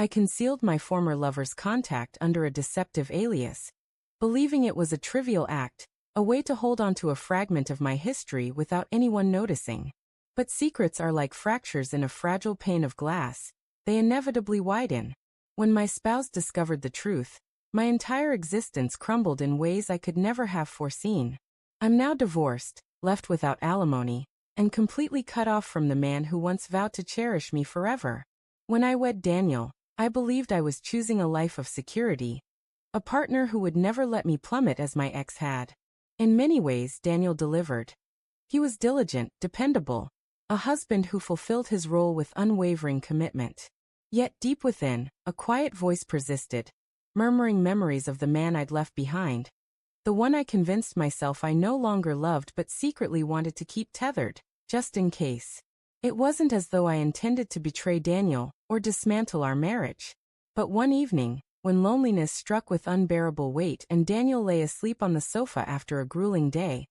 I concealed my former lover's contact under a deceptive alias, believing it was a trivial act, a way to hold on to a fragment of my history without anyone noticing. But secrets are like fractures in a fragile pane of glass. They inevitably widen. When my spouse discovered the truth, my entire existence crumbled in ways I could never have foreseen. I'm now divorced, left without alimony, and completely cut off from the man who once vowed to cherish me forever. When I wed Daniel, I believed I was choosing a life of security, a partner who would never let me plummet as my ex had. In many ways, Daniel delivered. He was diligent, dependable, a husband who fulfilled his role with unwavering commitment. Yet deep within, a quiet voice persisted, murmuring memories of the man I'd left behind, the one I convinced myself I no longer loved but secretly wanted to keep tethered, just in case. It wasn't as though I intended to betray Daniel or dismantle our marriage. But one evening, when loneliness struck with unbearable weight and Daniel lay asleep on the sofa after a grueling day,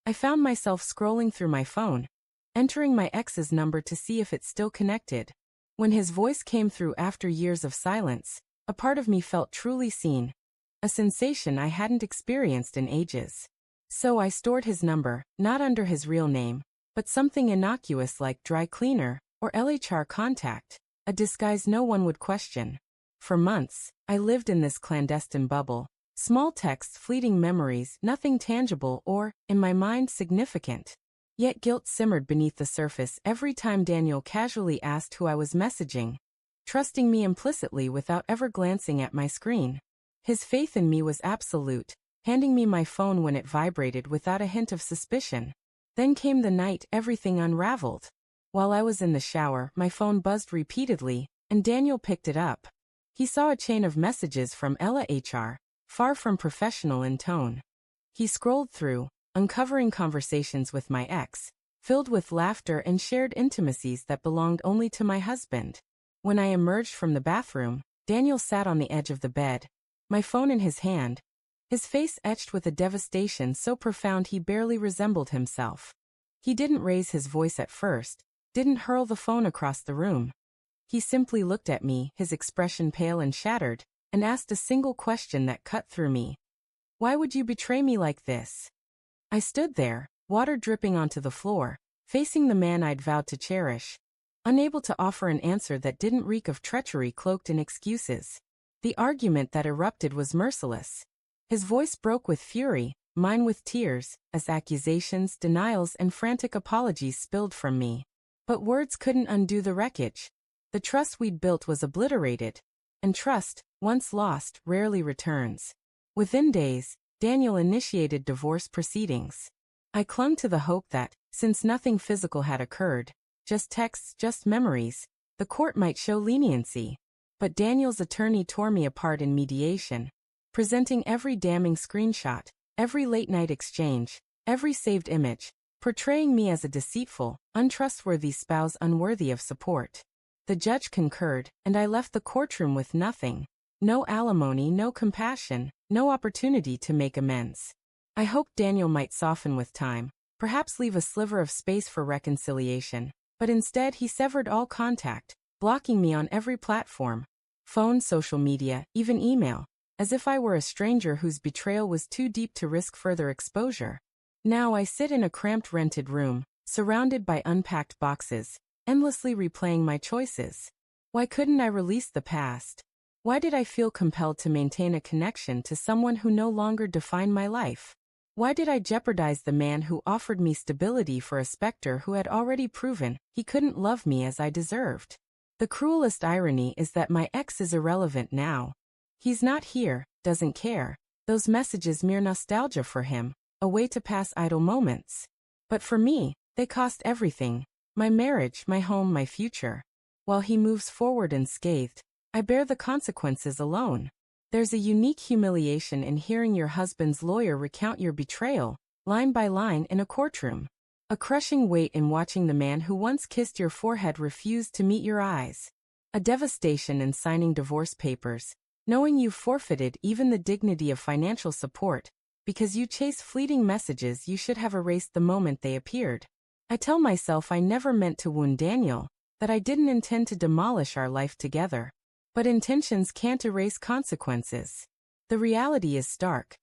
I found myself scrolling through my phone, entering my ex's number to see if it's still connected. When his voice came through after years of silence, a part of me felt truly seen, a sensation I hadn't experienced in ages. So I stored his number, not under his real name, but something innocuous like dry cleaner or LHR contact, a disguise no one would question. For months, I lived in this clandestine bubble, small texts, fleeting memories, nothing tangible or, in my mind, significant. Yet guilt simmered beneath the surface every time Daniel casually asked who I was messaging, trusting me implicitly without ever glancing at my screen. His faith in me was absolute, handing me my phone when it vibrated without a hint of suspicion. Then came the night everything unraveled. While I was in the shower, my phone buzzed repeatedly, and Daniel picked it up. He saw a chain of messages from Ella HR, far from professional in tone. He scrolled through, uncovering conversations with my ex, filled with laughter and shared intimacies that belonged only to my husband. When I emerged from the bathroom, Daniel sat on the edge of the bed, my phone in his hand, his face etched with a devastation so profound he barely resembled himself. He didn't raise his voice at first, didn't hurl the phone across the room. He simply looked at me, his expression pale and shattered, and asked a single question that cut through me. "Why would you betray me like this?" I stood there, water dripping onto the floor, facing the man I'd vowed to cherish, unable to offer an answer that didn't reek of treachery cloaked in excuses. The argument that erupted was merciless. His voice broke with fury, mine with tears, as accusations, denials, and frantic apologies spilled from me. But words couldn't undo the wreckage. The trust we'd built was obliterated, and trust, once lost, rarely returns. Within days, Daniel initiated divorce proceedings. I clung to the hope that, since nothing physical had occurred, just texts, just memories, the court might show leniency. But Daniel's attorney tore me apart in mediation, presenting every damning screenshot, every late-night exchange, every saved image, portraying me as a deceitful, untrustworthy spouse unworthy of support. The judge concurred, and I left the courtroom with nothing. No alimony, no compassion, no opportunity to make amends. I hoped Daniel might soften with time, perhaps leave a sliver of space for reconciliation, but instead he severed all contact, blocking me on every platform, phone, social media, even email, as if I were a stranger whose betrayal was too deep to risk further exposure. Now I sit in a cramped rented room, surrounded by unpacked boxes, endlessly replaying my choices. Why couldn't I release the past? Why did I feel compelled to maintain a connection to someone who no longer defined my life? Why did I jeopardize the man who offered me stability for a specter who had already proven he couldn't love me as I deserved? The cruelest irony is that my ex is irrelevant now. He's not here, doesn't care. Those messages mere nostalgia for him, a way to pass idle moments. But for me, they cost everything. My marriage, my home, my future. While he moves forward unscathed, I bear the consequences alone. There's a unique humiliation in hearing your husband's lawyer recount your betrayal, line by line in a courtroom. A crushing weight in watching the man who once kissed your forehead refuse to meet your eyes. A devastation in signing divorce papers, knowing you've forfeited even the dignity of financial support, because you chase fleeting messages you should have erased the moment they appeared. I tell myself I never meant to wound Daniel, that I didn't intend to demolish our life together. But intentions can't erase consequences. The reality is stark.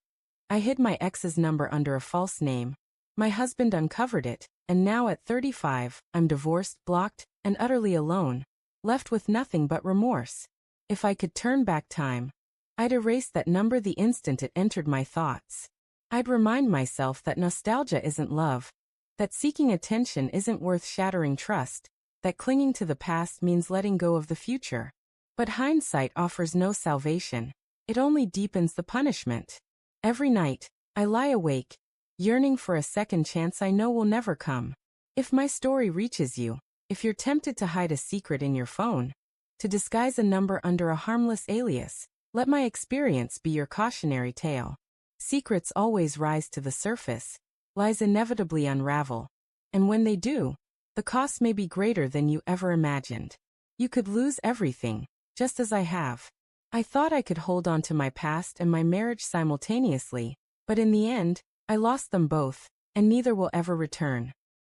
I hid my ex's number under a false name. My husband uncovered it, and now at 35, I'm divorced, blocked, and utterly alone, left with nothing but remorse. If I could turn back time, I'd erase that number the instant it entered my thoughts. I'd remind myself that nostalgia isn't love, that seeking attention isn't worth shattering trust, that clinging to the past means letting go of the future. But hindsight offers no salvation. It only deepens the punishment. Every night, I lie awake, yearning for a second chance I know will never come. If my story reaches you, if you're tempted to hide a secret in your phone, to disguise a number under a harmless alias, let my experience be your cautionary tale. Secrets always rise to the surface, lies inevitably unravel, and when they do, the cost may be greater than you ever imagined. You could lose everything, just as I have. I thought I could hold on to my past and my marriage simultaneously, but in the end, I lost them both, and neither will ever return.